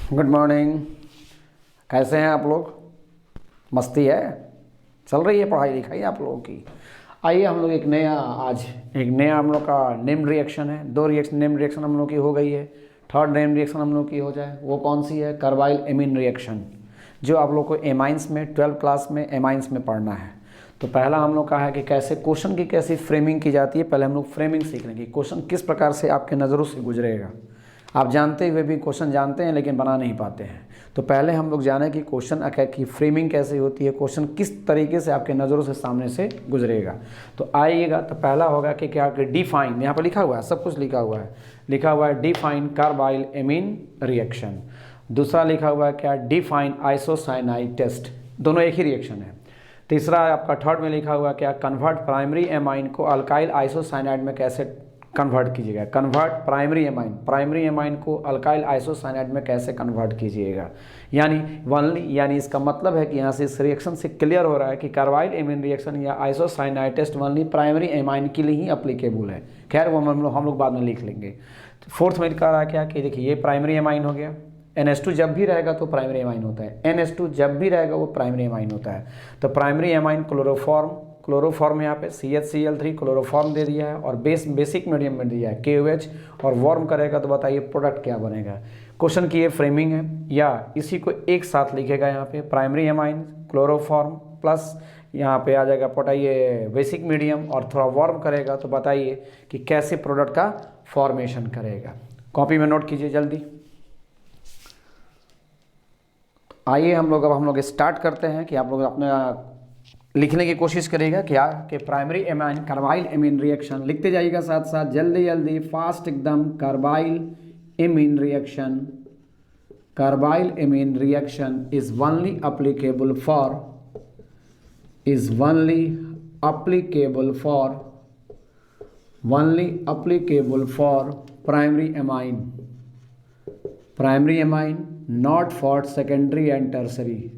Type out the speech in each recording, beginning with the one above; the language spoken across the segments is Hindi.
Good morning. कैसे हैं आप लोग? मस्ती है, चल रही है पढ़ाई लिखाई आप लोगों की। आइए हम लोग एक नया हम लोग का नेम रिएक्शन है। दो रिएक्शन नेम रिएक्शन हम लोग की हो गई है। थर्ड नेम रिएक्शन हम लोग की हो जाए वो कौन सी है? कार्बाइल एमीन रिएक्शन, जो आप लोग को एमाइंस में 12th क्लास में एमाइंस में पढ़ना है। तो पहला हम लोग का है कि कैसे क्वेश्चन की कैसी फ्रेमिंग की जाती है। पहले हम लोग फ्रेमिंग सीख लेंगे, क्वेश्चन किस प्रकार से आपके नज़रों से गुजरेगा। आप जानते हुए भी क्वेश्चन जानते हैं लेकिन बना नहीं पाते हैं। तो पहले हम लोग जाने कि क्वेश्चन की फ्रेमिंग कैसे होती है, क्वेश्चन किस तरीके से आपके नज़रों से सामने से गुजरेगा। तो आइएगा, तो पहला होगा कि क्या कि डिफाइन, यहाँ पर लिखा हुआ है, सब कुछ लिखा हुआ है डिफाइन कार्बाइल एमीन रिएक्शन। दूसरा लिखा हुआ है क्या? Define isocyanide test. दोनों एक ही रिएक्शन है। तीसरा आपका थर्ड में लिखा हुआ क्या? कन्वर्ट प्राइमरी एमाइन को अल्काइल आइसोसाइनाइड में कैसे कन्वर्ट कीजिएगा। कन्वर्ट प्राइमरी एमाइन को अल्काइल आइसोसाइनाइड में कैसे कन्वर्ट कीजिएगा। यानी इसका मतलब है कि यहाँ से इस रिएक्शन से क्लियर हो रहा है कि कार्बाइल एमीन रिएक्शन या isocyanide test only primary amine के लिए ही अप्लीकेबल है। खैर वो हम लोग बाद में लिख लेंगे। फोर्थ में लिखा रहा है क्या कि देखिए ये प्राइमरी एमाइन हो गया। NH2 जब भी रहेगा तो प्राइमरी एमाइन होता है। NH2 जब भी रहेगा वो प्राइमरी एमाइन होता है। तो प्राइमरी एमाइन क्लोरोफॉर्म यहाँ पे CHCl3 क्लोरोफॉर्म दे दिया है और बेसिक मीडियम में दिया है KOH, और वार्म करेगा तो बताइए प्रोडक्ट क्या बनेगा। क्वेश्चन की ये फ्रेमिंग है, या इसी को एक साथ लिखेगा यहाँ पे प्राइमरी एमाइन क्लोरोफॉर्म प्लस यहाँ पे आ जाएगा बताइए बेसिक मीडियम, और थोड़ा वार्म करेगा तो बताइए कि कैसे प्रोडक्ट का फॉर्मेशन करेगा। कॉपी में नोट कीजिए जल्दी। आइए हम लोग स्टार्ट करते हैं कि आप लोग अपना लिखने की कोशिश करिएगा क्या कि primary amine carbyl amine reaction लिखते जाइएगा साथ साथ, जल्दी फास्ट एकदम। Carbyl amine reaction is only applicable for primary amine, not for secondary and tertiary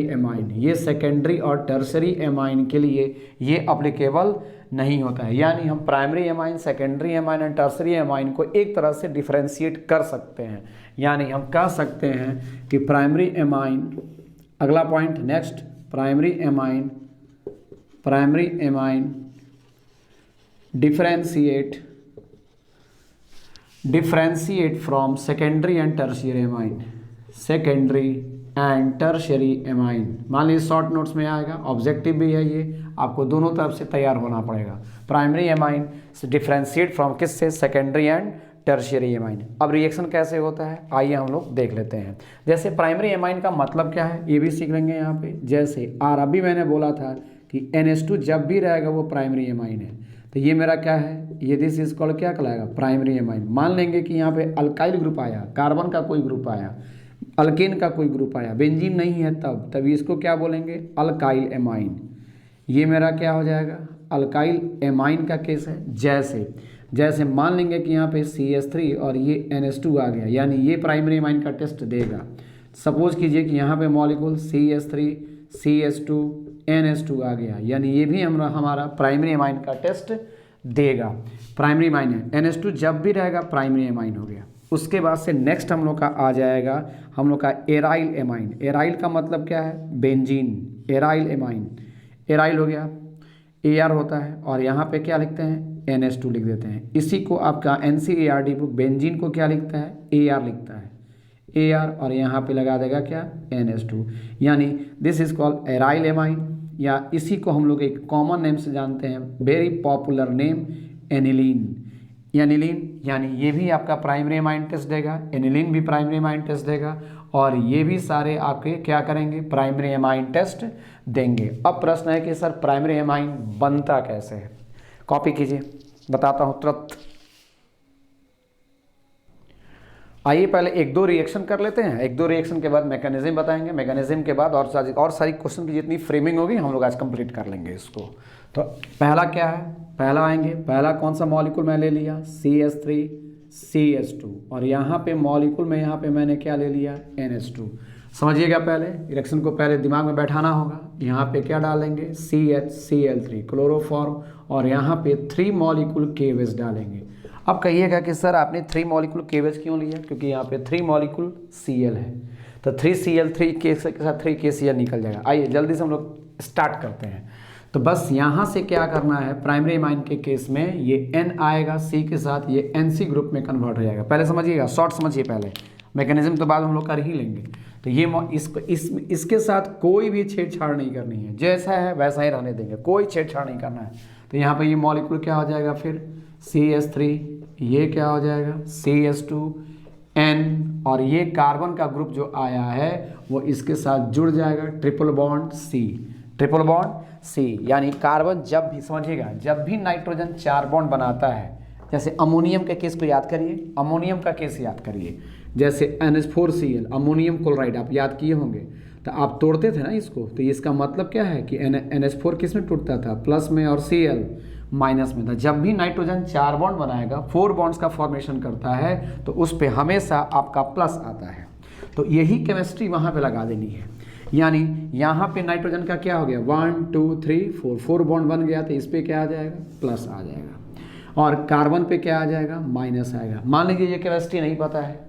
amine। ये सेकेंडरी और टर्शरी एमाइन के लिए ये अप्लीकेबल नहीं होता है। यानी हम प्राइमरी एमाइन, सेकेंडरी एमाइन और टर्शरी एमाइन को एक तरह से डिफरेंशिएट कर सकते हैं। यानी हम कह सकते हैं कि प्राइमरी एमाइन, अगला point next, primary amine differentiate from secondary and tertiary amine। मान लीजिए शॉर्ट नोट्स में आएगा, ऑब्जेक्टिव भी है ये, आपको दोनों तरफ से तैयार होना पड़ेगा। प्राइमरी एमाइन से डिफ्रेंशिएट फ्रॉम किससे? Secondary and tertiary amine. अब रिएक्शन कैसे होता है आइए हम लोग देख लेते हैं। जैसे प्राइमरी एमाइन का मतलब क्या है ये भी सीख लेंगे यहाँ पे। जैसे अभी मैंने बोला था कि NH2 जब भी रहेगा वो प्राइमरी एमाइन है, तो ये मेरा क्या है, ये दिस इज कॉल्ड क्या कहलाएगा? Primary amine. मान लेंगे कि यहाँ पे अल्काइल ग्रुप आया, कार्बन का कोई ग्रुप आया, अल्केन का कोई ग्रुप आया, बेंजीन नहीं है, तभी इसको क्या बोलेंगे? Alkyl amine. ये मेरा क्या हो जाएगा? अल्काइल एमाइन का केस है। जैसे मान लेंगे कि यहाँ पे CH3 और ये NH2 आ गया, यानी ये प्राइमरी एमाइन का टेस्ट देगा। सपोज कीजिए कि यहाँ पे मॉलिक्यूल CH3 CH2 NH2 आ गया, यानी ये भी हमारा प्राइमरी एमाइन का टेस्ट देगा। प्राइमरी एमाइन है, NH2 जब भी रहेगा प्राइमरी एमाइन हो गया। उसके बाद से नेक्स्ट हम लोग का आ जाएगा हम लोग का एराइल एमाइन। एराइल का मतलब क्या है? बेंजीन। एराइल एमाइन, एराइल हो गया, AR होता है, और यहाँ पे क्या लिखते हैं? NH2 लिख देते हैं। इसी को आपका NCERT बुक बेंजीन को क्या लिखता है? AR लिखता है, AR, और यहाँ पे लगा देगा क्या? NH2। यानी this is called aryl amine, या इसी को हम लोग एक कॉमन नेम से जानते हैं, वेरी पॉपुलर नेम, एनिलीन। यानी ये भी आपका प्राइमरी एमाइन टेस्ट देगा, एनिलीन भी प्राइमरी एमाइन टेस्ट देगा, और ये भी सारे आपके क्या करेंगे? प्राइमरी एमाइन टेस्ट देंगे। अब प्रश्न है कि सर प्राइमरी एमाइन बनता कैसे है? कॉपी कीजिए, बताता हूँ तुरंत। आइए पहले एक दो रिएक्शन कर लेते हैं, एक दो रिएक्शन के बाद मैकेनिज्म बताएंगे, मैकेनिज्म के बाद और सारी क्वेश्चन की जितनी फ्रेमिंग होगी हम लोग आज कंप्लीट कर लेंगे इसको। तो पहला क्या है? पहला कौन सा मॉलिक्यूल मैं ले लिया? CH3 CH2, और यहाँ पे मॉलिक्यूल में यहाँ पे मैंने क्या ले लिया? NH2। समझिएगा, पहले रिएक्शन को पहले दिमाग में बैठाना होगा। यहाँ पे क्या डालेंगे? CHCl3 क्लोरोफॉर्म, और यहाँ पे 3 मॉलिक्यूल KOH डालेंगे। अब कहिएगा कि सर आपने 3 मॉलिक्यूल KVH क्यों लिया, क्योंकि यहाँ पे 3 मॉलिक्यूल Cl है, तो 3Cl 3 के साथ 3 KCl निकल जाएगा। आइए जल्दी से हम लोग स्टार्ट करते हैं। तो बस यहाँ से क्या करना है, प्राइमरी अमाइन के केस में ये N आएगा C के साथ, ये NC ग्रुप में कन्वर्ट हो जाएगा। पहले समझिएगा, शॉर्ट समझिए पहले, मैकेनिज्म तो बाद हम लोग कर ही लेंगे। तो ये इसके साथ कोई भी छेड़छाड़ नहीं करनी है, जैसा है वैसा ही रहने देंगे, कोई छेड़छाड़ नहीं करना है। तो यहाँ पे ये मॉलिक्यूल क्या हो जाएगा फिर CH3, ये क्या हो जाएगा CH2 N, और ये कार्बन का ग्रुप जो आया है वो इसके साथ जुड़ जाएगा, triple bond C, triple bond C। यानी कार्बन जब भी, समझिएगा, जब भी नाइट्रोजन 4 बॉन्ड बनाता है, जैसे अमोनियम के केस को याद करिए, अमोनियम का केस याद करिए, जैसे NH4Cl अमोनियम क्लोराइड आप याद किए होंगे, तो आप तोड़ते थे ना इसको, तो इसका मतलब क्या है कि NH4 किस में टूटता था, प्लस में, और Cl माइनस में था। जब भी नाइट्रोजन 4 बॉन्ड बनाएगा, 4 बॉन्ड्स का फॉर्मेशन करता है, तो उस पर हमेशा आपका प्लस आता है। तो यही केमिस्ट्री वहाँ पे लगा देनी है। यानी यहाँ पे नाइट्रोजन का क्या हो गया, 1 2 3 4 बॉन्ड बन गया, तो इस पर क्या आ जाएगा, प्लस आ जाएगा, और कार्बन पे क्या आ जाएगा, माइनस आएगा। मान लीजिए ये केमिस्ट्री नहीं पता है,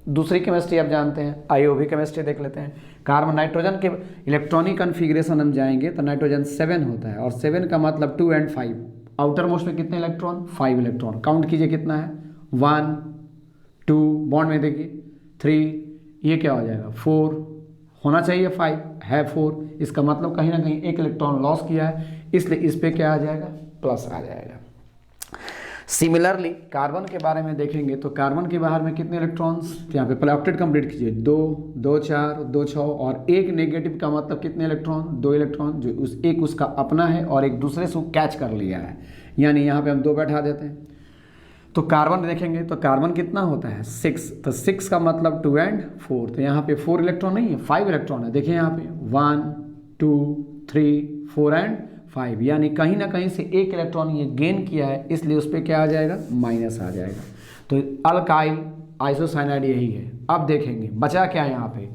दूसरी केमिस्ट्री आप जानते हैं, आइए वो भी केमिस्ट्री देख लेते हैं। कार्बन नाइट्रोजन के इलेक्ट्रॉनिक कन्फिग्रेशन हम जाएंगे तो नाइट्रोजन 7 होता है, और 7 का मतलब 2 और 5, आउटर मोस्ट में कितने इलेक्ट्रॉन, 5 इलेक्ट्रॉन। काउंट कीजिए कितना है, 1 2, बॉन्ड में देखिए 3, ये क्या हो जाएगा 4, होना चाहिए 5 है 4, इसका मतलब कहीं ना कहीं एक इलेक्ट्रॉन लॉस किया है, इसलिए इस पे क्या आ जाएगा, प्लस आ जाएगा। सिमिलरली कार्बन के बारे में देखेंगे तो कार्बन के बाहर में कितने इलेक्ट्रॉन्स, यहाँ पे पहले ऑक्टेट कंप्लीट कीजिए, 2 2 4 2 6, और एक नेगेटिव का मतलब कितने इलेक्ट्रॉन, 2 इलेक्ट्रॉन, जो एक उसका अपना है और एक दूसरे से कैच कर लिया है, यानी यहाँ पे हम 2 बैठा देते हैं। तो कार्बन देखेंगे तो कार्बन कितना होता है 6, तो 6 का मतलब 2 और 4, तो यहाँ पे 4 इलेक्ट्रॉन नहीं है, 5 इलेक्ट्रॉन है। देखिए यहाँ पे 1 2 3 4 और 5, यानी कहीं ना कहीं से एक इलेक्ट्रॉन ये गेन किया है, इसलिए उस पर क्या आ जाएगा, माइनस आ जाएगा। तो अल्काइल आइसोसाइनाइड यही है। अब देखेंगे बचा क्या यहाँ पे,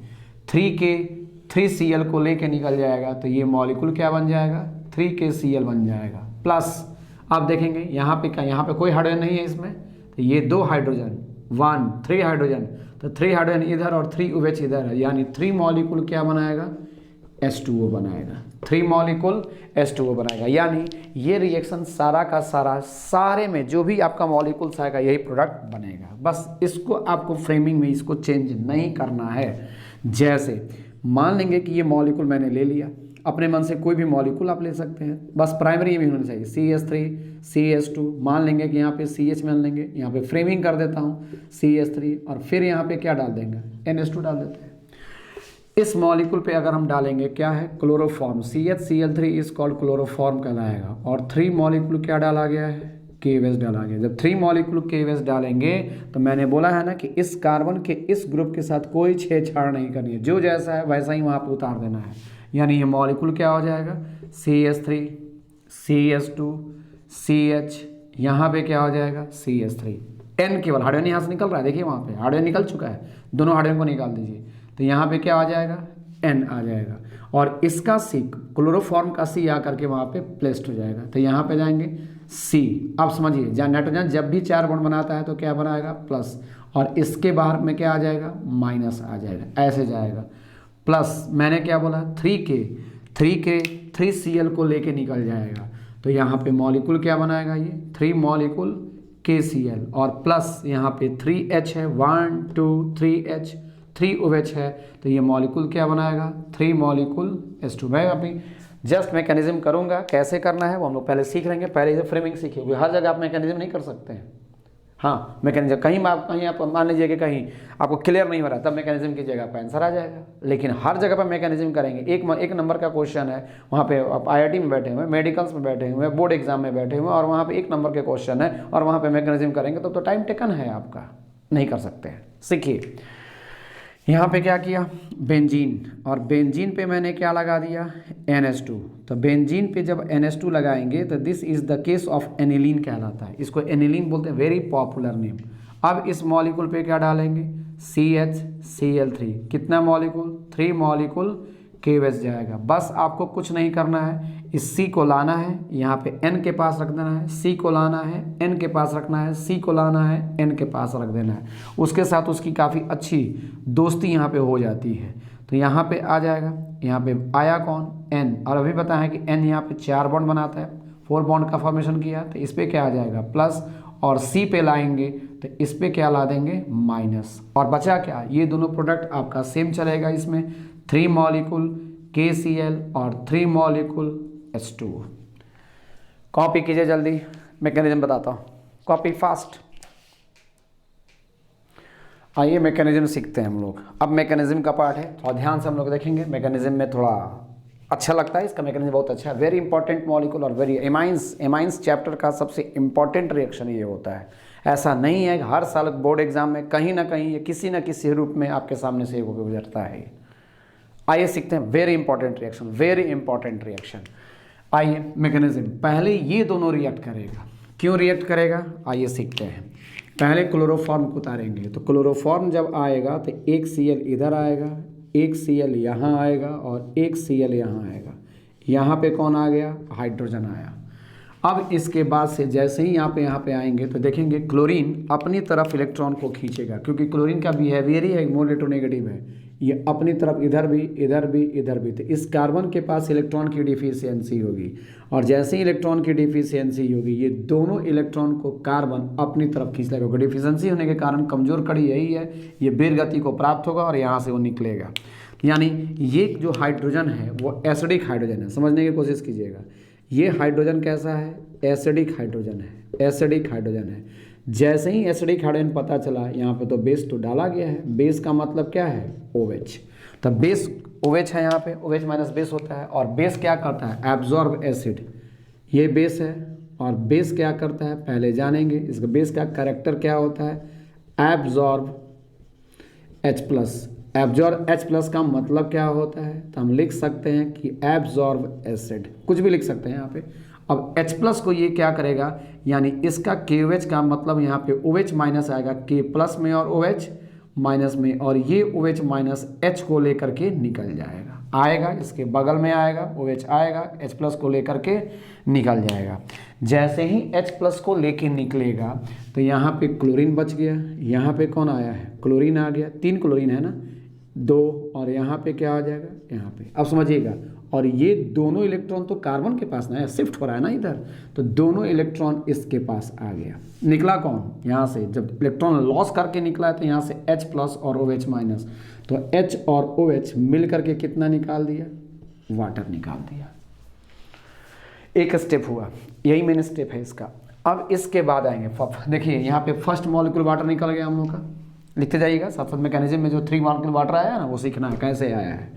3Cl को लेके निकल जाएगा, तो ये मॉलिक्यूल क्या बन जाएगा, 3KCl बन जाएगा, प्लस अब देखेंगे यहाँ पे क्या, यहाँ पे कोई हाइड्रोजन नहीं है इसमें, तो ये 2 हाइड्रोजन, 3 हाइड्रोजन, तो 3 हाइड्रोजन इधर और 3 OH इधर है, यानी 3 मॉलिक्यूल क्या बनाएगा, H2O बनाएगा, 3 मॉलिक्यूल H2O बनाएगा। यानी ये रिएक्शन सारा का सारा, सारे में जो भी आपका मॉलिक्यूल्स आएगा यही प्रोडक्ट बनेगा। बस इसको आपको फ्रेमिंग में इसको चेंज नहीं करना है। जैसे मान लेंगे कि ये मॉलिक्यूल मैंने ले लिया, अपने मन से कोई भी मॉलिक्यूल आप ले सकते हैं, बस प्राइमरी में होना चाहिए, CH3 CH2, मान लेंगे कि यहाँ पे CH मान लेंगे, यहाँ पे फ्रेमिंग कर देता हूँ CH3, और फिर यहाँ पे क्या डाल देंगे, NH2 डाल देते हैं। इस मॉलिक्यूल पे अगर हम डालेंगे क्या है, chloroform, CHCl3 is called chloroform कहलाएगा, और 3 मॉलिक्यूल क्या डाला गया है, KVH डाला गया। जब 3 मॉलिक्यूल KVH डालेंगे तो मैंने बोला है ना कि इस कार्बन के इस ग्रुप के साथ कोई छेड़छाड़ नहीं करनी है, जो जैसा है वैसा ही वहाँ पर उतार देना है। यानी ये मॉलिक्यूल क्या हो जाएगा, CH3 CH2 CH, यहाँ पे क्या हो जाएगा CH3, N केवल हाइड्रोजन यहाँ से निकल रहा है, देखिए वहाँ पे हाइड्रोजन निकल चुका है, दोनों हाइड्रोजन को निकाल दीजिए, तो यहाँ पे क्या आ जाएगा, N आ जाएगा, और इसका C, क्लोरोफॉर्म का C आकर के वहाँ पे प्लेस्ड हो जाएगा, तो यहाँ पे जाएंगे C। अब समझिए, जहाँ नाइट्रोजन जब भी 4 बॉन्ड बनाता है तो क्या बनाएगा, प्लस, और इसके बाहर में क्या आ जाएगा, माइनस आ जाएगा, ऐसे जाएगा, प्लस मैंने क्या बोला 3Cl को लेके निकल जाएगा, तो यहाँ पे मॉलिक्यूल क्या बनाएगा, ये 3 मॉलिक्यूल KCl, और प्लस यहाँ पे 3H है, 1 2 3H, 3 OH है, तो ये मॉलिक्यूल क्या बनाएगा, 3 मॉलिक्यूल H2। मैं अभी जस्ट मैकेनिज्म करूँगा, कैसे करना है वो हम लोग पहले सीख लेंगे, पहले इसे फ्रेमिंग सीखिए, हर जगह आप मैकेनिज्म नहीं कर सकते हैं। हाँ मैकेनिज्म कहीं आप मान लीजिए कि कहीं आपको क्लियर नहीं हो रहा, तब मैकेनिज्म की जगह पर आंसर आ जाएगा, लेकिन हर जगह पर मैकेनिज्म करेंगे। एक नंबर का क्वेश्चन है, वहाँ पे आप IIT में बैठे हुए, मेडिकल्स में बैठे हुए, बोर्ड एग्जाम में बैठे हुए, और वहाँ पे 1 नंबर के क्वेश्चन है और वहाँ पे मैकेनिज्म करेंगे तो टाइम टेकन है आपका, नहीं कर सकते हैं। सीखिए, यहाँ पे क्या किया, बेंजीन, और बेंजीन पे मैंने क्या लगा दिया, NH2। तो बेंजीन पे जब NH2 लगाएंगे तो this is the case of aniline कहलाता है, इसको एनिलीन बोलते हैं, वेरी पॉपुलर नेम। अब इस मॉलिक्यूल पे क्या डालेंगे, CHCl3, कितना मॉलिक्यूल, 3 मॉलिक्यूल KVH जाएगा। बस आपको कुछ नहीं करना है, इस C को लाना है, यहाँ पे N के पास रख देना है, C को लाना है, N के पास रखना है, C को लाना है, N के पास रख देना है। उसके साथ उसकी काफ़ी अच्छी दोस्ती यहाँ पे हो जाती है। तो यहाँ पे आ जाएगा, यहाँ पे आया कौन, N, और अभी बताया है कि N यहाँ पे 4 बॉन्ड बनाता है, 4 बॉन्ड का फॉर्मेशन किया, तो इस पर क्या आ जाएगा प्लस, और C पे लाएंगे तो इस पे क्या ला देंगे माइनस, और बचा क्या, ये दोनों प्रोडक्ट आपका सेम चलेगा। इसमें 3 मॉलिक्यूल KCl और 3 मॉलिक्यूल H2। कॉपी कीजिए जल्दी, मैकेनिज्म बताता हूँ, कॉपी फास्ट। आइए मैकेनिज्म सीखते हैं हम लोग। अब मैकेनिज्म का पार्ट है, और ध्यान से हम लोग देखेंगे। मैकेनिज्म में थोड़ा अच्छा लगता है, इसका मैकेनिज्म बहुत अच्छा है। वेरी इंपॉर्टेंट मॉलिक्यूल और वेरी एमाइंस चैप्टर का सबसे इंपॉर्टेंट रिएक्शन ये होता है। ऐसा नहीं है कि हर साल बोर्ड एग्जाम में कहीं ना कहीं या किसी न किसी रूप में आपके सामने से गुजरता है। आइए सीखते हैं very important reaction, very important reaction. आइए मैकेनिज्म, पहले ये दोनों रिएक्ट करेगा। क्यों रिएक्ट करेगा, आइए सीखते हैं। पहले क्लोरोफॉर्म को उतारेंगे, तो क्लोरोफॉर्म जब आएगा तो एक Cl इधर आएगा, एक Cl यहाँ आएगा और एक Cl यहाँ आएगा। यहाँ पे कौन आ गया, हाइड्रोजन आया। अब इसके बाद से जैसे ही यहाँ पे आएंगे तो देखेंगे क्लोरीन अपनी तरफ इलेक्ट्रॉन को खींचेगा, क्योंकि क्लोरीन का बिहेवियर ही है मोल इलेक्ट्रोनेगेटिव है। ये अपनी तरफ इधर भी इधर भी इधर भी, तो इस कार्बन के पास इलेक्ट्रॉन की डिफिशियंसी होगी, और जैसे ही इलेक्ट्रॉन की डिफिशियंसी होगी ये दोनों इलेक्ट्रॉन को कार्बन अपनी तरफ खींच लेगा। डिफिशियंसी होने के कारण कमजोर कड़ी यही है, ये बेर गति को प्राप्त होगा और यहाँ से वो निकलेगा। यानी ये जो हाइड्रोजन है वो एसिडिक हाइड्रोजन है, समझने की कोशिश कीजिएगा। ये हाइड्रोजन कैसा है, एसिडिक हाइड्रोजन है, एसिडिक हाइड्रोजन है। जैसे ही एसिडिक हाइड्रोजन पता चला, यहाँ पे तो बेस तो डाला गया है। बेस का मतलब क्या है, OH। तो बेस OH है, यहाँ पे OH माइनस बेस होता है, और बेस क्या करता है, एब्जॉर्ब एसिड। ये बेस है, और बेस क्या करता है पहले जानेंगे। इसका बेस का कैरेक्टर क्या होता है, एब्जॉर्ब H+। एब्जॉर्ब H+ का मतलब क्या होता है, तो हम लिख सकते हैं कि एब्जॉर्ब एसिड, कुछ भी लिख सकते हैं यहाँ पे। अब H+ को ये क्या करेगा, यानी इसका KOH का मतलब यहाँ पे OH माइनस आएगा K+ में और OH माइनस में, और ये OH माइनस H को लेकर के निकल जाएगा, आएगा इसके बगल में आएगा, OH आएगा, H+ को लेकर के निकल जाएगा। जैसे ही H+ को लेके निकलेगा तो यहाँ पे क्लोरीन बच गया, यहाँ पे कौन आया है, क्लोरीन आ गया। 3 क्लोरीन है ना, 2, और यहाँ पे क्या आ जाएगा, यहाँ पे। अब समझिएगा, और ये दोनों इलेक्ट्रॉन तो कार्बन के पास ना है, शिफ्ट हो रहा है ना इधर, तो दोनों इलेक्ट्रॉन इसके पास आ गया। निकला कौन, यहाँ से जब इलेक्ट्रॉन लॉस करके निकला है तो यहाँ से H+ और OH माइनस, तो H और OH मिल करके कितना निकाल दिया, वाटर निकाल दिया। एक स्टेप हुआ, यही मेन स्टेप है इसका। अब इसके बाद आएंगे, देखिए यहाँ पे फर्स्ट मॉलिक्यूल वाटर निकल गया हम लोग का, लिखते जाइएगा साथ साथ। मैकेनिज्म में जो 3 मॉलिक्यूल वाटर आया है ना, वो सीखना है कैसे आया है।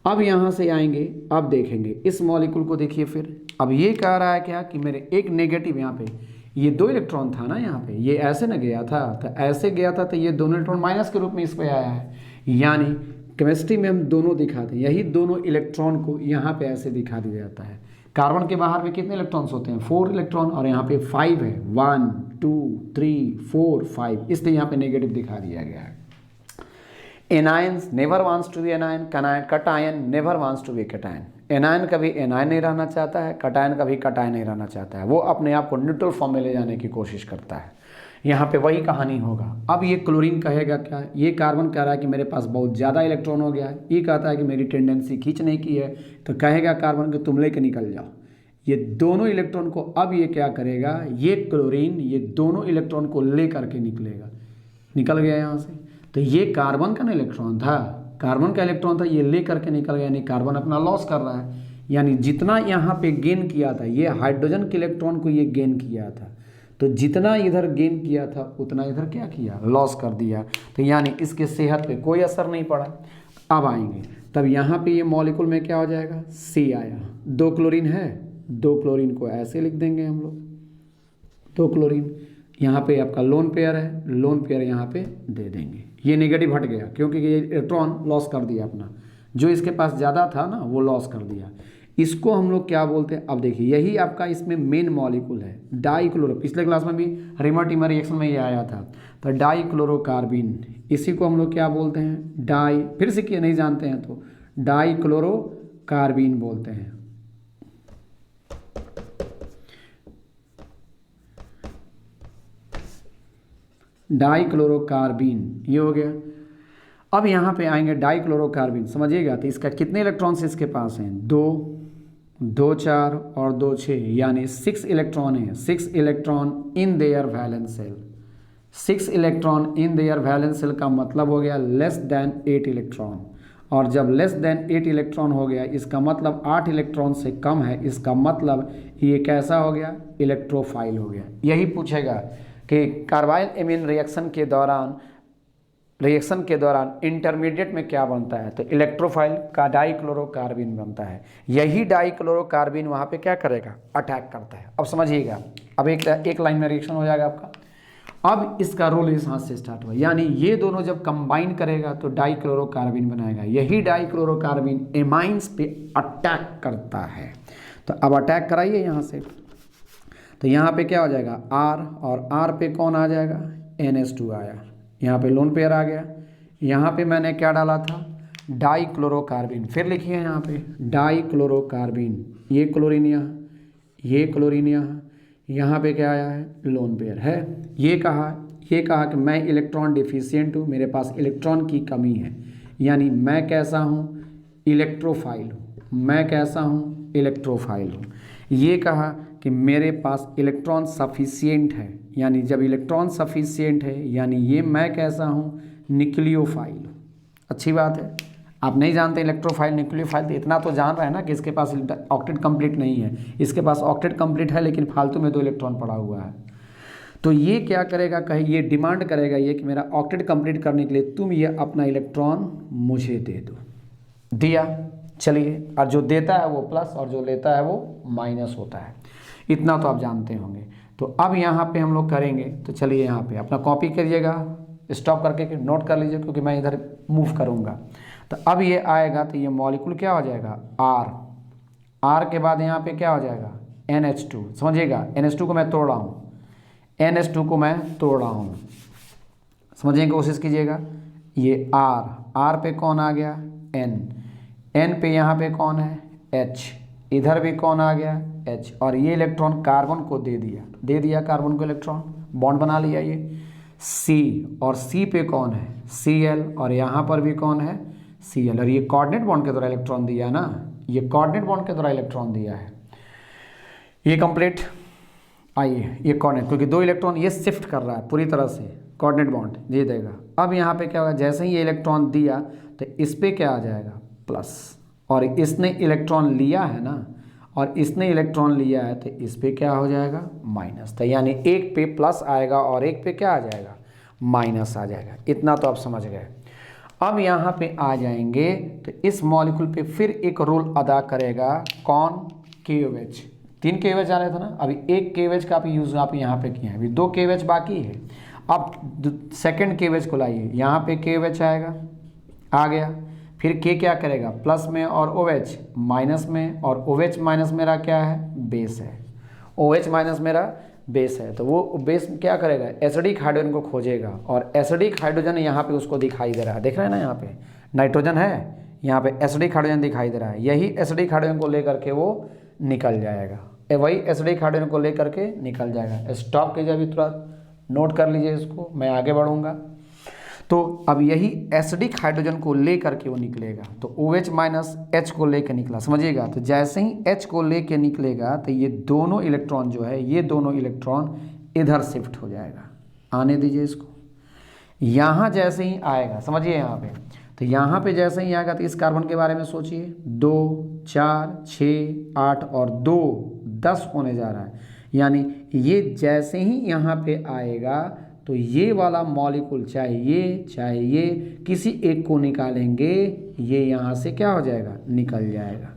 अब यहाँ से आएंगे, अब देखेंगे इस मॉलिक्यूल को, देखिए फिर अब ये कह रहा है क्या कि मेरे एक नेगेटिव, यहाँ पे ये 2 इलेक्ट्रॉन था ना, यहाँ पे ये ऐसे ना गया था, तो ऐसे गया था, तो ये दोनों इलेक्ट्रॉन माइनस के रूप में इस पे आया है। यानी केमिस्ट्री में हम दोनों दिखाते हैं, यही दोनों इलेक्ट्रॉन को यहाँ पे ऐसे दिखा दिया जाता है। कार्बन के बाहर में कितने इलेक्ट्रॉन्स होते हैं, 4 इलेक्ट्रॉन, और यहाँ पे 5 है, 1 2 3 4 5, इसलिए यहाँ पे नेगेटिव दिखा दिया गया है। Anions never wants to be anion, cation never wants to be cation. Anion कभी एनायन नहीं रहना चाहता है, कटायन कभी कटायन नहीं रहना चाहता है, वो अपने आप को न्यूट्रल फॉर्म में ले जाने की कोशिश करता है। यहाँ पे वही कहानी होगा। अब ये क्लोरीन कहेगा क्या, ये कार्बन कह रहा है कि मेरे पास बहुत ज़्यादा इलेक्ट्रॉन हो गया है, ये कहता है कि मेरी टेंडेंसी खींचने की है, तो कहेगा कार्बन कि तुम लेके निकल जाओ। ये दोनों इलेक्ट्रॉन को अब ये क्या करेगा, ये क्लोरीन ये दोनों इलेक्ट्रॉन को ले करके निकलेगा, निकल गया यहाँ से। तो ये कार्बन का ना इलेक्ट्रॉन था, कार्बन का इलेक्ट्रॉन था, ये ले करके निकल गया, यानी कार्बन अपना लॉस कर रहा है। यानी जितना यहाँ पे गेन किया था, ये हाइड्रोजन के इलेक्ट्रॉन को ये गेन किया था, तो जितना इधर गेन किया था उतना इधर क्या किया, लॉस कर दिया। तो यानी इसके सेहत पे कोई असर नहीं पड़ा। अब आएंगे तब यहाँ पे ये मॉलिक्यूल में क्या हो जाएगा, C आया। 2 क्लोरीन है, 2 क्लोरीन को ऐसे लिख देंगे हम लोग, 2 क्लोरीन। यहाँ पे आपका लोन पेयर है, लोन पेयर यहाँ पे दे देंगे। ये नेगेटिव हट गया क्योंकि ये इलेक्ट्रॉन लॉस कर दिया अपना, जो इसके पास ज़्यादा था ना वो लॉस कर दिया। इसको हम लोग क्या बोलते हैं, अब देखिए यही आपका इसमें मेन मॉलिक्यूल है, डाईक्लोरो। पिछले क्लास में भी रिमर टिमर रिएक्शन में ये आया था, तो डाईक्लोरोकार्बिन, इसी को हम लोग क्या बोलते हैं, फिर से क्या नहीं जानते हैं तो डाईक्लोरोकार्बिन बोलते हैं। डाइक्लोरोकार्बीन, ये हो गया। अब यहाँ पे आएंगे डाइक्लोरोकार्बीन, समझिएगा। तो इसका कितने इलेक्ट्रॉन्स इसके पास हैं? 2, 2 4 और 2 6, यानी 6 इलेक्ट्रॉन है। 6 electron in their valence shell. 6 electron in their valence shell का मतलब हो गया लेस देन 8 इलेक्ट्रॉन। और जब लेस देन 8 इलेक्ट्रॉन हो गया, इसका मतलब 8 इलेक्ट्रॉन से कम है, इसका मतलब ये कैसा हो गया? इलेक्ट्रोफाइल हो गया। यही पूछेगा कि कार्बाइल एमीन रिएक्शन के दौरान इंटरमीडिएट में क्या बनता है? तो इलेक्ट्रोफाइल का डाइक्लोरोकार्बीन बनता है। यही डाइक्लोरोकार्बीन वहाँ पे क्या करेगा? अटैक करता है। अब समझिएगा, अब एक लाइन में रिएक्शन हो जाएगा आपका। अब इसका रोल इस हाथ से स्टार्ट हुआ, यानी ये दोनों जब कंबाइन करेगा तो डाइक्लोरोकार्बीन बनाएगा। यही डाइक्लोरोकार्बीन एमाइंस पे अटैक करता है। तो अब अटैक कराइए यहाँ से, तो यहाँ पे क्या हो जाएगा? R, और R पे कौन आ जाएगा? NH2 आया। यहाँ पे लोन पेयर आ गया। यहाँ पे मैंने क्या डाला था? डाइक्लोरोकार्बीन। फिर लिखिए यहाँ पे डाइक्लोरोकार्बीन, ये क्लोरीन यहाँ, ये क्लोरीन यहाँ पे क्या आया है? लोन पेयर है। ये कहा कि मैं इलेक्ट्रॉन डिफिशियंट हूँ, मेरे पास इलेक्ट्रॉन की कमी है, यानी मैं कैसा हूँ? इलेक्ट्रोफाइल हूँ। मैं कैसा हूँ? इलेक्ट्रोफाइल हूँ। ये कहा कि मेरे पास इलेक्ट्रॉन सफिशियंट है, यानी जब इलेक्ट्रॉन सफिशियंट है, यानी ये मैं कैसा हूँ? न्यूक्लियोफाइल हूँ। अच्छी बात है। आप नहीं जानते इलेक्ट्रोफाइल न्यूक्लियोफाइल, तो इतना तो जान रहे हैं ना कि इसके पास ऑक्टेट कंप्लीट नहीं है। इसके पास ऑक्टेट कंप्लीट है, लेकिन फालतू में 2 इलेक्ट्रॉन पड़ा हुआ है। तो ये क्या करेगा? कहे ये डिमांड करेगा ये कि मेरा ऑक्टेट कंप्लीट करने के लिए तुम ये अपना इलेक्ट्रॉन मुझे दे दो। दिया, चलिए। और जो देता है वो प्लस और जो लेता है वो माइनस होता है। इतना तो आप जानते होंगे। तो अब यहाँ पे हम लोग करेंगे, तो चलिए यहाँ पे अपना कॉपी करिएगा, स्टॉप करके नोट कर लीजिए, क्योंकि मैं इधर मूव करूँगा। तो अब ये आएगा तो ये मॉलिक्यूल क्या हो जाएगा? R के बाद यहाँ पे क्या हो जाएगा? NH2। समझिएगा, NH2 को मैं तोड़ रहा हूँ, NH2 को मैं तोड़ रहा हूँ, समझने की कोशिश कीजिएगा। ये R पे कौन आ गया? N पे यहाँ पे कौन है? H, इधर भी कौन आ गया? H, और ये इलेक्ट्रॉन कार्बन को दे दिया कार्बन को इलेक्ट्रॉन, बॉन्ड बना लिया ये C, और C पे कौन है? Cl, और यहाँ पर भी कौन है? Cl, और ये कोऑर्डिनेट बॉन्ड के द्वारा इलेक्ट्रॉन दिया ना, ये कोऑर्डिनेट बॉन्ड के द्वारा इलेक्ट्रॉन दिया है। ये कंप्लीट। आइए ये कोऑर्डिनेट, क्योंकि 2 इलेक्ट्रॉन ये शिफ्ट कर रहा है पूरी तरह से, कोऑर्डिनेट बॉन्ड दे देगा। अब यहाँ पे क्या होगा? जैसे ही ये इलेक्ट्रॉन दिया तो इस पे क्या आ जाएगा? प्लस, और इसने इलेक्ट्रॉन लिया है ना, और इसने इलेक्ट्रॉन लिया है तो इस पे क्या हो जाएगा? माइनस। तो यानी एक पे प्लस आएगा और एक पे क्या आ जाएगा? माइनस आ जाएगा। इतना तो आप समझ गए। अब यहाँ पे आ जाएंगे तो इस मॉलिक्यूल पे फिर एक रोल अदा करेगा कौन? KOH। 3 KOH आ रहे थे ना, अभी 1 KOH का भी यूज़ आप यहाँ पे किए हैं, अभी 2 KOH बाकी है। अब सेकंड KOH को लाइए, यहाँ पे KOH आएगा, आ गया। फिर K क्या करेगा? प्लस में, और OH माइनस में, और OH माइनस मेरा क्या है? बेस है। OH माइनस मेरा बेस है, तो वो बेस क्या करेगा? एसिडिक हाइड्रोजन को खोजेगा, और एसिडिक हाइड्रोजन यहाँ पे उसको दिखाई दे रहा है, देख रहे हैं ना, यहाँ पे नाइट्रोजन है, यहाँ पे एसिडिक हाइड्रोजन दिखाई दे रहा है। यही एसिडिक हाइड्रोजन को लेकर के वो निकल जाएगा, वही एसिडिक हाइड्रोजन को लेकर के निकल जाएगा। स्टॉप कीजिए, अभी तुरंत नोट कर लीजिए इसको, मैं आगे बढ़ूँगा। तो अब यही एसिडिक हाइड्रोजन को ले करके वो निकलेगा, तो OH माइनस H को लेकर निकला, समझिएगा। तो जैसे ही H को लेके निकलेगा तो ये दोनों इलेक्ट्रॉन जो है, ये दोनों इलेक्ट्रॉन इधर शिफ्ट हो जाएगा। आने दीजिए इसको। यहाँ जैसे ही आएगा, समझिए यहाँ पे, तो यहाँ पे जैसे ही आएगा तो इस कार्बन के बारे में सोचिए, 2 4 6 8 और 2 10 होने जा रहा है। यानी ये जैसे ही यहाँ पे आएगा तो ये वाला मॉलिक्यूल चाहे ये किसी एक को निकालेंगे, ये यहाँ से क्या हो जाएगा? निकल जाएगा।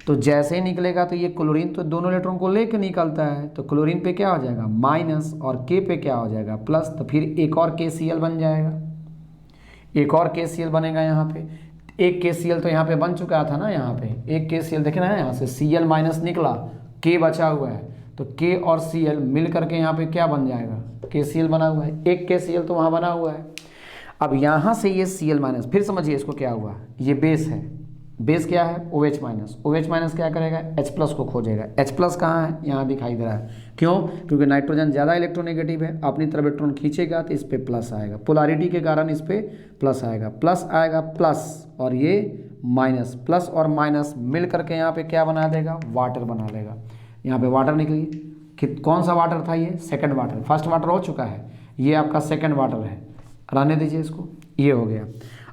तो जैसे ही निकलेगा तो ये क्लोरीन तो दोनों इलेक्ट्रॉन को लेकर निकलता है, तो क्लोरीन पे क्या हो जाएगा? माइनस, और K पे क्या हो जाएगा? प्लस। तो फिर एक और KCl बन जाएगा, एक और KCl बनेगा। यहाँ पे एक KCl तो यहाँ पे बन चुका था ना, यहाँ पे एक KCl देखे ना, यहाँ से Cl माइनस निकला, K बचा हुआ है, तो K और Cl मिल करके यहाँ पे क्या बन जाएगा? KCl बना हुआ है। एक KCl तो वहाँ बना हुआ है। अब यहाँ से ये Cl माइनस, फिर समझिए इसको क्या हुआ, ये बेस है, बेस क्या है OH माइनस, OH माइनस क्या करेगा H प्लस को खोजेगा। H प्लस कहाँ है, यहाँ दिखाई दे रहा है। क्यों, क्योंकि नाइट्रोजन ज़्यादा इलेक्ट्रोनेगेटिव है, अपनी तरफ इलेक्ट्रॉन खींचेगा तो इस पे प्लस आएगा, पोलैरिटी के कारण इस पे प्लस आएगा, प्लस आएगा प्लस और ये माइनस, प्लस और माइनस मिल करके यहाँ पे क्या बना देगा, वाटर बना लेगा। यहाँ पे वाटर निकली कि कौन सा वाटर था ये, सेकंड वाटर, फर्स्ट वाटर हो चुका है, ये आपका सेकंड वाटर है, रहने दीजिए इसको, ये हो गया।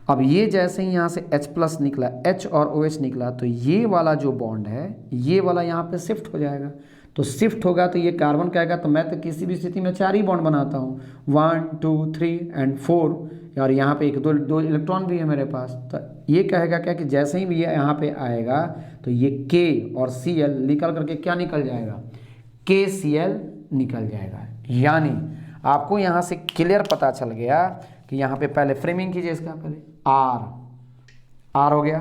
अब ये जैसे ही यहाँ से H प्लस निकला, H और OH निकला, तो ये वाला जो बॉन्ड है ये वाला यहाँ पे शिफ्ट हो जाएगा। तो शिफ्ट होगा तो ये कार्बन कहेगा तो मैं तो किसी भी स्थिति में 4 ही बॉन्ड बनाता हूँ, 1 2 3 एंड 4, और यहाँ पे एक दो इलेक्ट्रॉन भी है मेरे पास। तो ये कहेगा क्या कि जैसे ही भी ये यहाँ पे आएगा तो ये K और Cl निकल करके क्या निकल जाएगा, KCl निकल जाएगा। यानी आपको यहाँ से क्लियर पता चल गया कि यहाँ पे पहले फ्रेमिंग कीजिए इसका, पहले R हो गया,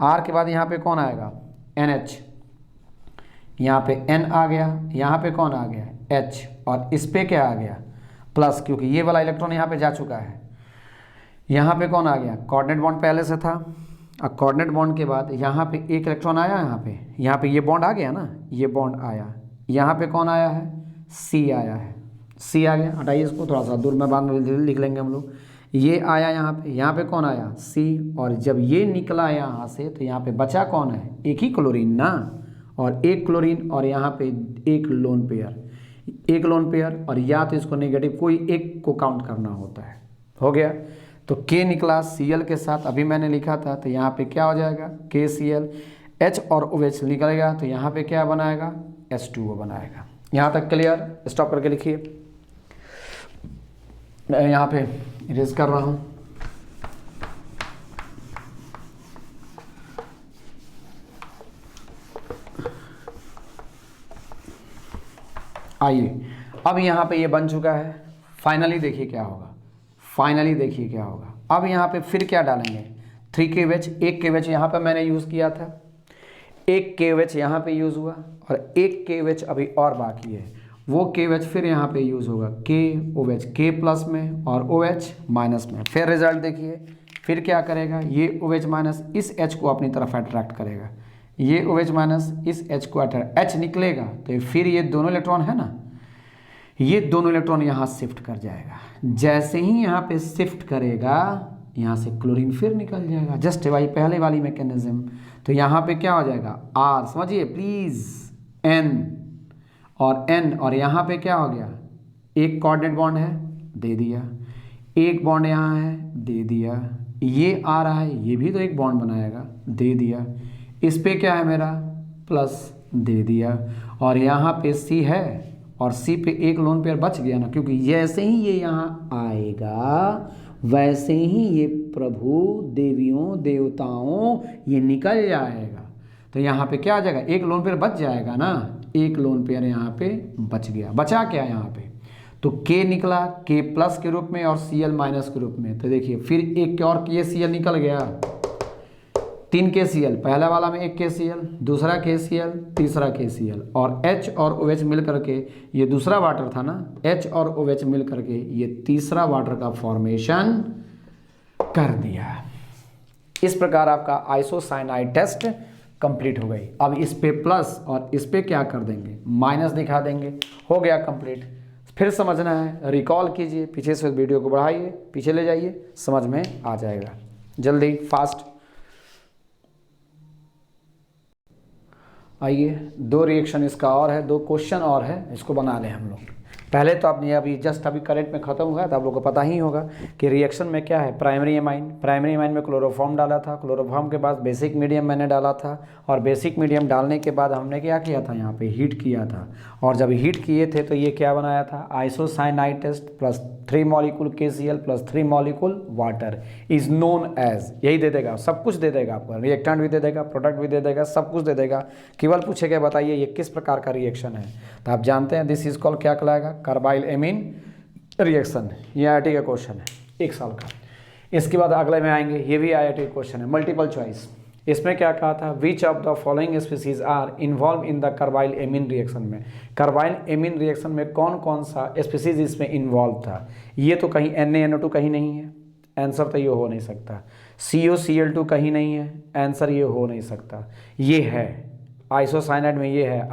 R के बाद यहाँ पे कौन आएगा NH, यहाँ पे N आ गया, यहाँ पे कौन आ गया H, और इस पे क्या आ गया प्लस, क्योंकि ये वाला इलेक्ट्रॉन यहाँ पे जा चुका है। यहाँ पे कौन आ गया, कोऑर्डिनेट बॉन्ड पहले से था। अब कोऑर्डिनेट बॉन्ड के बाद यहाँ पे एक इलेक्ट्रॉन आया, यहाँ पे ये बॉन्ड आ गया ना, ये बॉन्ड आया, यहाँ पे कौन आया है C आया है, C आ गया, हटाइए इसको थोड़ा सा दूर में, बाद में लिख लेंगे हम लोग। ये आया यहाँ पे कौन आया C, और जब ये निकला यहाँ से तो यहाँ पे बचा कौन है, एक ही क्लोरीन ना, और एक क्लोरीन, और यहाँ पे एक लोन पेयर, और या तो इसको नेगेटिव कोई एक को काउंट करना होता है। हो गया, तो K निकला Cl के साथ, अभी मैंने लिखा था, तो यहाँ पे क्या हो जाएगा KCl, H और OH निकलेगा तो यहाँ पे क्या बनाएगा H2O बनाएगा। यहाँ तक क्लियर, स्टॉप करके लिखिए, मैं यहाँ पे इरेज कर रहा हूँ। आइए, अब यहाँ पे ये बन चुका है, फाइनली देखिए क्या होगा, अब यहाँ पे फिर क्या डालेंगे, 3 KOH, 1 KOH यहाँ पे मैंने यूज़ किया था, 1 KOH यहाँ पे यूज़ हुआ, और 1 KOH अभी और बाकी है, वो KOH फिर यहाँ पे यूज़ होगा, KOH K प्लस में और OH माइनस में। फिर रिजल्ट देखिए, फिर क्या करेगा, ये OH माइनस इस H को अपनी तरफ अट्रैक्ट करेगा, ये OH माइनस इस H को अट्रैक्ट, H निकलेगा तो फिर ये दोनों इलेक्ट्रॉन है ना, ये दोनों इलेक्ट्रॉन यहाँ शिफ्ट कर जाएगा। जैसे ही यहाँ पे शिफ्ट करेगा यहाँ से क्लोरीन फिर निकल जाएगा, जस्ट भाई पहले वाली मैकेनिज्म। तो यहाँ पे क्या हो जाएगा R, समझिए प्लीज़, N और N, और यहाँ पे क्या हो गया, एक कोऑर्डिनेट बॉन्ड है दे दिया, एक बॉन्ड यहाँ है दे दिया, ये आ रहा है ये भी तो एक बॉन्ड बनाएगा दे दिया, इस पे क्या है मेरा प्लस दे दिया, और यहाँ पे C है और C पे एक लोन पेयर बच गया ना, क्योंकि जैसे ही ये यहाँ आएगा वैसे ही ये प्रभु देवियों देवताओं ये निकल जाएगा। तो यहाँ पे क्या आ जाएगा, एक लोन पेयर बच जाएगा ना, एक लोन पेयर यहाँ पे बच गया, बचा क्या यहाँ पे, तो K निकला K प्लस के रूप में और Cl माइनस के रूप में। तो देखिए फिर एक और KCl निकल गया, 3 KCl, पहला वाला में 1 KCl, दूसरा KCl, तीसरा KCl, और H और OH मिल करके, ये दूसरा वाटर था ना, H और OH मिल करके ये तीसरा वाटर का फॉर्मेशन कर दिया। इस प्रकार आपका आइसोसाइनाइड टेस्ट कंप्लीट हो गई। अब इस पे प्लस और इस पे क्या कर देंगे, माइनस दिखा देंगे, हो गया कंप्लीट। फिर समझना है, रिकॉल कीजिए, पीछे से वीडियो को बढ़ाइए, पीछे ले जाइए, समझ में आ जाएगा, जल्दी फास्ट। आइए 2 रिएक्शन इसका और है, 2 क्वेश्चन और है, इसको बना लें हम लोग। पहले तो आपने अभी जस्ट अभी करंट में ख़त्म हुआ तो आप लोग को पता ही होगा कि रिएक्शन में क्या है, प्राइमरी एमाइन में क्लोरोफॉर्म डाला था, क्लोरोफॉर्म के बाद बेसिक मीडियम मैंने डाला था, और बेसिक मीडियम डालने के बाद हमने क्या किया था, यहाँ पे हीट किया था, और जब हीट किए थे तो ये क्या बनाया था, isocyanide test plus 3 molecule KCl plus 3 molecule water is known as, यही दे देगा, सब कुछ दे देगा आपको, रिएक्टेंट भी दे देगा, प्रोडक्ट भी दे देगा, सब कुछ दे देगा। केवल पूछेगा बताइए ये किस प्रकार का रिएक्शन है, तो आप जानते हैं दिस इज कॉल्ड क्या कहलाएगा, कार्बाइल एमीन रिएक्शन। ये IIT का क्वेश्चन है 1 साल का। इसके बाद अगले में आएंगे, ये भी IIT का क्वेश्चन है, मल्टीपल चॉइस। इसमें क्या कहा था, which of the following species are involve in the carbylamine reaction में, कार्बाइल एमीन रिएक्शन में कौन कौन सा स्पीसीज इसमें इन्वॉल्व था। ये तो कहीं Na NO2 कहीं नहीं है, आंसर तो ये हो नहीं सकता। CuCl2 कहीं नहीं है, आंसर ये हो नहीं सकता। ये है आइसोसाइनाइड में, ये है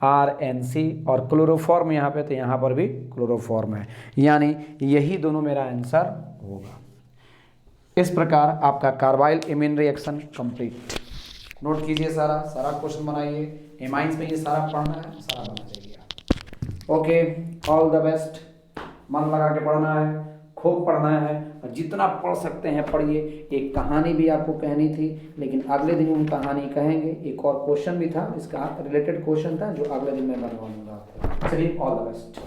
RNC और क्लोरोफॉर्म यहाँ पे, तो यहाँ पर भी क्लोरोफॉर्म है, यानी यही दोनों मेरा आंसर होगा। इस प्रकार आपका carbyl imine reaction complete. Note कीजिए, सारा क्वेश्चन बनाइए, एमाइंस में ये सारा पढ़ना है, सारा बनना चाहिए। ओके, ऑल द बेस्ट, मन लगा के पढ़ना है, खूब पढ़ना है, और जितना पढ़ सकते हैं पढ़िए। एक कहानी भी आपको कहनी थी, लेकिन अगले दिन हम कहानी कहेंगे। एक और क्वेश्चन भी था, इसका रिलेटेड क्वेश्चन था जो अगले दिन मैं बनवाऊंगा आपको। चलिए, ऑल द बेस्ट।